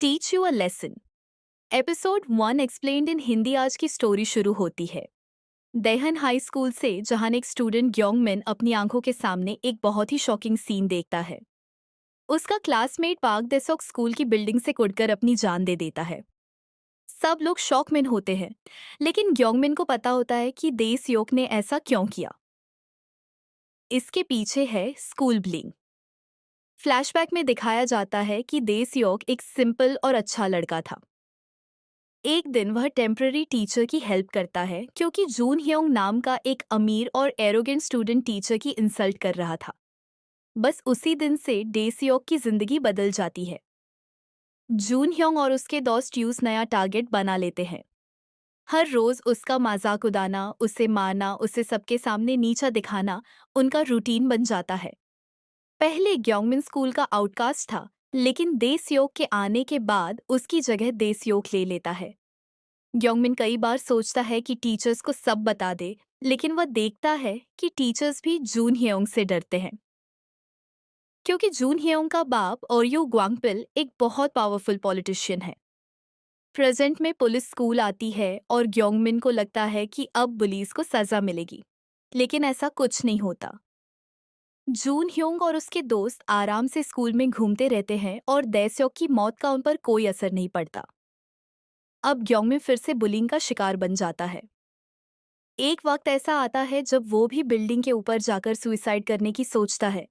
Teach you a lesson. Episode 1 explained इन हिंदी आज की story शुरू होती है देहन हाई स्कूल से, जहां एक स्टूडेंट ग्योंगमिन अपनी आंखों के सामने एक बहुत ही शॉकिंग सीन देखता है। उसका क्लासमेट पार्क देसोक स्कूल की बिल्डिंग से कूदकर अपनी जान दे देता है। सब लोग शॉक में होते हैं, लेकिन ग्योंगमिन को पता होता है कि देसयोक ने ऐसा क्यों किया। इसके पीछे है स्कूल ब्लिंग। फ्लैशबैक में दिखाया जाता है कि देसयोक एक सिंपल और अच्छा लड़का था। एक दिन वह टेम्पररी टीचर की हेल्प करता है क्योंकि जून ह्योंग नाम का एक अमीर और एरोगेंट स्टूडेंट टीचर की इंसल्ट कर रहा था। बस उसी दिन से डेसियोक की जिंदगी बदल जाती है। जून ह्योंग और उसके दोस्त यूस नया टारगेट बना लेते हैं। हर रोज उसका मजाक उड़ाना, उसे मारना, उसे सबके सामने नीचा दिखाना उनका रूटीन बन जाता है। पहले ग्योंगमिन स्कूल का आउटकास्ट था, लेकिन देसयोक के आने के बाद उसकी जगह देसयोक ले लेता है। ग्योंगमिन कई बार सोचता है कि टीचर्स को सब बता दे, लेकिन वह देखता है कि टीचर्स भी जून ह्योंग से डरते हैं क्योंकि जून ह्योंग का बाप और यू ग्वांगपिल एक बहुत पावरफुल पॉलिटिशियन है। प्रेजेंट में पुलिस स्कूल आती है और ग्योंगमिन को लगता है कि अब पुलिस को सजा मिलेगी, लेकिन ऐसा कुछ नहीं होता। जून ह्योंग और उसके दोस्त आराम से स्कूल में घूमते रहते हैं और दैस्योक की मौत का उन पर कोई असर नहीं पड़ता। अब ग्योंगमिन फिर से बुलिंग का शिकार बन जाता है। एक वक्त ऐसा आता है जब वो भी बिल्डिंग के ऊपर जाकर सुइसाइड करने की सोचता है,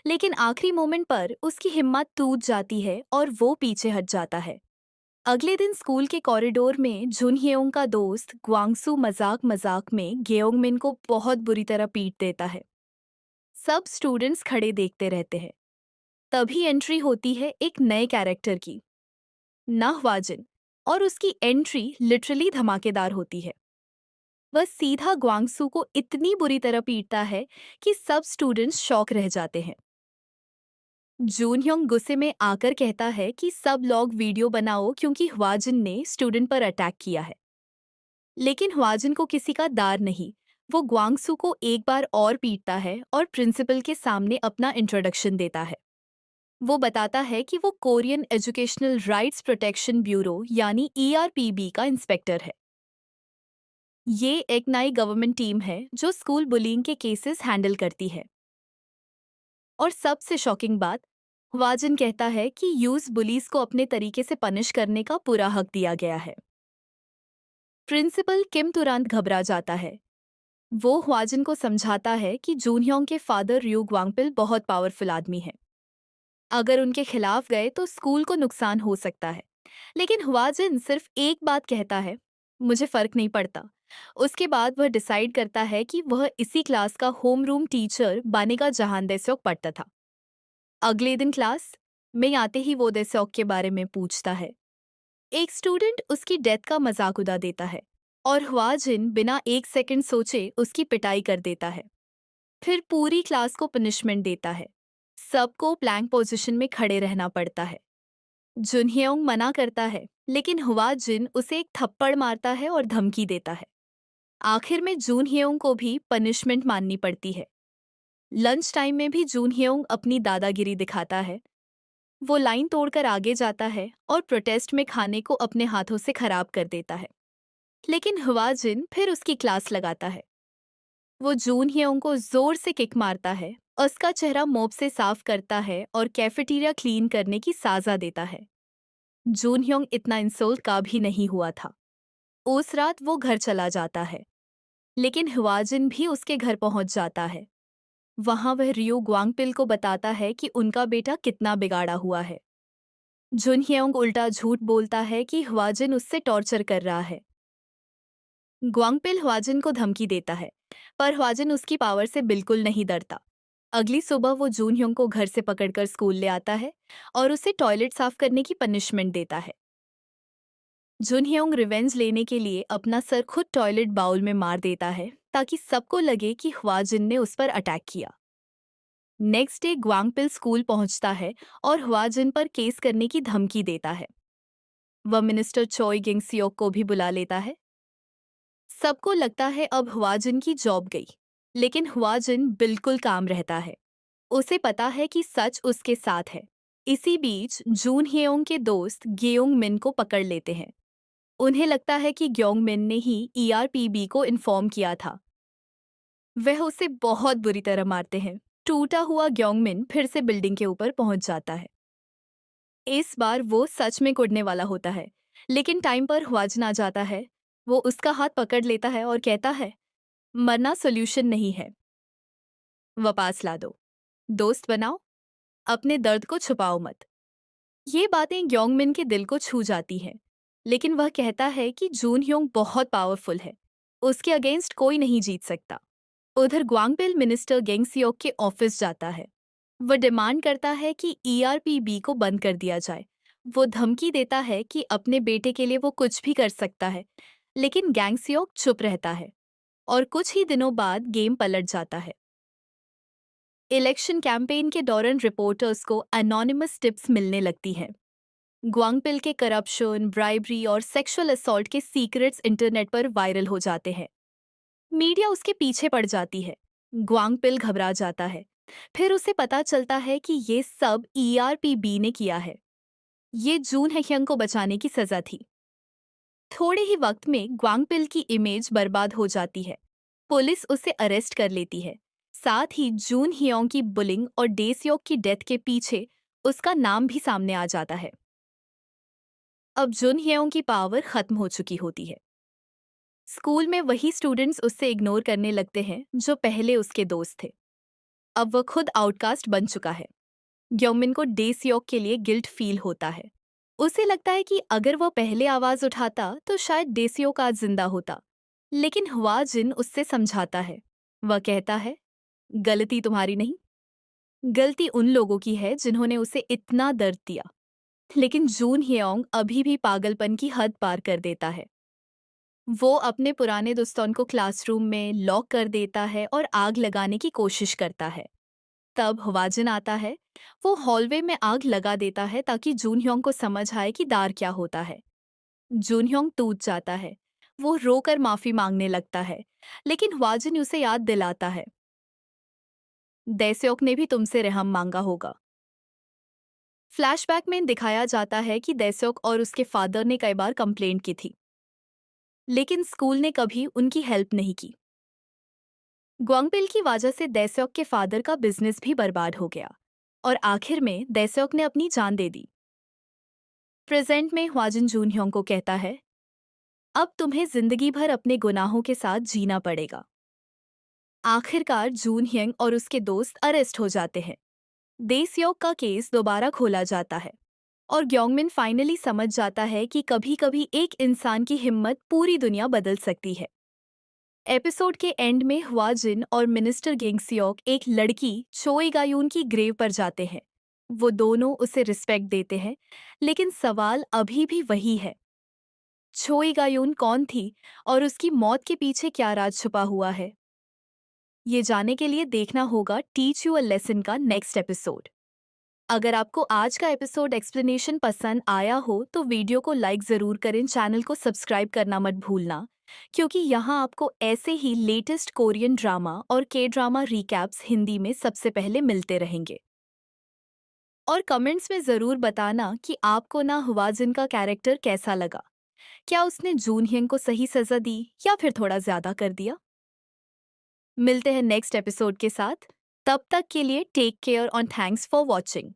लेकिन आखिरी मोमेंट पर उसकी हिम्मत टूट जाती है और वो पीछे हट जाता है। अगले दिन स्कूल के कॉरिडोर में जुनह्योंग का दोस्त ग्वांगसू मजाक मजाक में ग्योंगमिन को बहुत बुरी तरह पीट देता है। सब स्टूडेंट्स खड़े देखते रहते हैं। तभी एंट्री होती है एक नए कैरेक्टर की, नाहवाजिन, और उसकी एंट्री लिटरली धमाकेदार होती है। वह सीधा ग्वांगसू को इतनी बुरी तरह पीटता है कि सब स्टूडेंट्स शॉक रह जाते हैं। जूनह्योंग गुस्से में आकर कहता है कि सब लोग वीडियो बनाओ क्योंकि ह्वाजिन ने स्टूडेंट पर अटैक किया है। लेकिन ह्वाजिन को किसी का दार नहीं। वो ग्वांगसू को एक बार और पीटता है और प्रिंसिपल के सामने अपना इंट्रोडक्शन देता है। वो बताता है कि वो Korean educational rights protection bureau यानी ERPB का इंस्पेक्टर है। ये एक नई गवर्नमेंट टीम है जो स्कूल बुलिंग के केसेस हैंडल करती है। और सबसे शॉकिंग बात, वाजिन कहता है कि यूज बुलीज को अपने तरीके से पनिश करने का पूरा हक दिया गया है। प्रिंसिपल किम तुरंत घबरा जाता है। वो ह्वाजिन को समझाता है कि जूनह्योंग के फादर रयू ग्वांगपिल बहुत पावरफुल आदमी है। अगर उनके खिलाफ गए तो स्कूल को नुकसान हो सकता है। लेकिन ह्वाजिन सिर्फ एक बात कहता है, मुझे फर्क नहीं पड़ता। उसके बाद वह डिसाइड करता है कि वह इसी क्लास का होम रूम टीचर बनेगा जहां देस्योक पढ़ता था। अगले दिन क्लास में आते ही वो देस्योक के बारे में पूछता है। एक स्टूडेंट उसकी डेथ का मजाक उड़ा देता है और ह्वाजिन बिना एक सेकंड सोचे उसकी पिटाई कर देता है। फिर पूरी क्लास को पनिशमेंट देता है। सबको प्लैंक पोजीशन में खड़े रहना पड़ता है। जुनह्योंग मना करता है, लेकिन ह्वाजिन उसे एक थप्पड़ मारता है और धमकी देता है। आखिर में जूनह्योंग को भी पनिशमेंट माननी पड़ती है। लंच टाइम में भी जूनह्योंग अपनी दादागिरी दिखाता है। वो लाइन तोड़कर आगे जाता है और प्रोटेस्ट में खाने को अपने हाथों से खराब कर देता है। लेकिन ह्वाजिन फिर उसकी क्लास लगाता है। वो जूनह्योंग को जोर से किक मारता है, उसका चेहरा मोप से साफ करता है और कैफेटेरिया क्लीन करने की साजा देता है। जूनह्योंग इतना इंसल्ट का भी नहीं हुआ था। उस रात वो घर चला जाता है, लेकिन ह्वाजिन भी उसके घर पहुंच जाता है। वहां वह रियो ग्वांगपिल को बताता है कि उनका बेटा कितना बिगाड़ा हुआ है। जुनह्योंग उल्टा झूठ बोलता है कि ह्वाजिन उससे टॉर्चर कर रहा है। ग्वांगपिल ह्वाजिन को धमकी देता है, पर ह्वाजिन उसकी पावर से बिल्कुल नहीं डरता। अगली सुबह वो जूनह्योंग को घर से पकड़कर स्कूल ले आता है और उसे टॉयलेट साफ करने की पनिशमेंट देता है। जुनह्योंग रिवेंज लेने के लिए अपना सर खुद टॉयलेट बाउल में मार देता है ताकि सबको लगे कि ह्वाजिन ने उस पर अटैक किया। नेक्स्ट डे ग्वांगपिल स्कूल पहुंचता है और ह्वाजिन पर केस करने की धमकी देता है। वह मिनिस्टर चोई गिंगसियोक को भी बुला लेता है। सबको लगता है अब ह्वाजिन की जॉब गई, लेकिन ह्वाजिन बिल्कुल काम रहता है। उसे पता है कि सच उसके साथ है। इसी बीच जून ह्योंग के दोस्त गेयोंग मिन को पकड़ लेते हैं। उन्हें लगता है कि ग्योंग मिन ने ही ईआरपीबी को इन्फॉर्म किया था। वह उसे बहुत बुरी तरह मारते हैं। टूटा हुआ ग्योंग मिन फिर से बिल्डिंग के ऊपर पहुंच जाता है। इस बार वो सच में कुड़ने वाला होता है, लेकिन टाइम पर ह्वाजन आ जाता है। वो उसका हाथ पकड़ लेता है और कहता है, मरना सोल्यूशन नहीं है, वापस ला दो, दोस्त बनाओ, अपने दर्द को छुपाओ मत। ये बातें ग्योंगमिन के दिल को छू जाती हैं, लेकिन वह कहता है कि जून ह्योंग बहुत पावरफुल है, उसके अगेंस्ट कोई नहीं जीत सकता। उधर ग्वांगपिल मिनिस्टर गेंगसियोक के ऑफिस जाता है। वह डिमांड करता है कि ईआरपीबी को बंद कर दिया जाए। वो धमकी देता है कि अपने बेटे के लिए वो कुछ भी कर सकता है, लेकिन गैंगसियोक चुप रहता है और कुछ ही दिनों बाद गेम पलट जाता है। इलेक्शन कैंपेन के दौरान रिपोर्टर्स को एनोनिमस टिप्स मिलने लगती हैं। ग्वांगपिल के करप्शन, ब्राइबरी और सेक्सुअल असॉल्ट के सीक्रेट्स इंटरनेट पर वायरल हो जाते हैं। मीडिया उसके पीछे पड़ जाती है। ग्वांगपिल घबरा जाता है। फिर उसे पता चलता है कि ये सब ईआरपीबी ने किया है। ये जून हेह्यंग को बचाने की सजा थी। थोड़े ही वक्त में ग्वांगपिल की इमेज बर्बाद हो जाती है। पुलिस उसे अरेस्ट कर लेती है। साथ ही जून हियोंग की बुलिंग और डेसियोक की डेथ के पीछे उसका नाम भी सामने आ जाता है। अब जून हियोंग की पावर खत्म हो चुकी होती है। स्कूल में वही स्टूडेंट्स उससे इग्नोर करने लगते हैं जो पहले उसके दोस्त थे। अब वह खुद आउटकास्ट बन चुका है। ग्योमिन को डेसियोक के लिए गिल्ट फील होता है। उसे लगता है कि अगर वह पहले आवाज उठाता तो शायद डेसियोक आज जिंदा होता। लेकिन हुआ जिन उससे समझाता है। वह कहता है, गलती तुम्हारी नहीं, गलती उन लोगों की है जिन्होंने उसे इतना दर्द दिया। लेकिन जून हियोंग अभी भी पागलपन की हद पार कर देता है। वो अपने पुराने दोस्तों को क्लासरूम में लॉक कर देता है और आग लगाने की कोशिश करता है। तब हवाजिन आता है। वो हॉलवे में आग लगा देता है ताकि जूनह्योंग को समझ आए कि दार क्या होता है। जूनह्योंग टूट जाता है। वो रोकर माफी मांगने लगता है, लेकिन हवाजिन उसे याद दिलाता है, दैस्योक ने भी तुमसे रहम मांगा होगा। फ्लैशबैक में दिखाया जाता है कि दैस्योक और उसके फादर ने कई बार कंप्लेंट की थी, लेकिन स्कूल ने कभी उनकी हेल्प नहीं की। ग्वांगपिल की वजह से दैस्योक के फादर का बिजनेस भी बर्बाद हो गया और आखिर में दैस्योक ने अपनी जान दे दी। प्रेजेंट में ह्वाजिन जूनह्योंग को कहता है, अब तुम्हें जिंदगी भर अपने गुनाहों के साथ जीना पड़ेगा। आखिरकार जूनह्योंग और उसके दोस्त अरेस्ट हो जाते हैं। देसयोक का केस दोबारा खोला जाता है और ग्योंगमिन फाइनली समझ जाता है कि कभी-कभी एक इंसान की हिम्मत पूरी दुनिया बदल सकती है। एपिसोड के एंड में ह्वाजिन और मिनिस्टर गेंगसियोक एक लड़की चोई गायून की ग्रेव पर जाते हैं। वो दोनों उसे रिस्पेक्ट देते हैं, लेकिन सवाल अभी भी वही है, छोई गायून कौन थी और उसकी मौत के पीछे क्या राज छुपा हुआ है? ये जानने के लिए देखना होगा टीच यू अ लेसन का नेक्स्ट एपिसोड। अगर आपको आज का एपिसोड एक्सप्लेनेशन पसंद आया हो तो वीडियो को लाइक ज़रूर करें, चैनल को सब्सक्राइब करना मत भूलना, क्योंकि यहाँ आपको ऐसे ही लेटेस्ट कोरियन ड्रामा और के ड्रामा रिकैप्स हिंदी में सबसे पहले मिलते रहेंगे। और कमेंट्स में ज़रूर बताना कि आपको ना हवाजिन का कैरेक्टर कैसा लगा। क्या उसने जूनह्योंग को सही सज़ा दी या फिर थोड़ा ज़्यादा कर दिया? मिलते हैं नेक्स्ट एपिसोड के साथ। तब तक के लिए टेक केयर और थैंक्स फॉर वॉचिंग।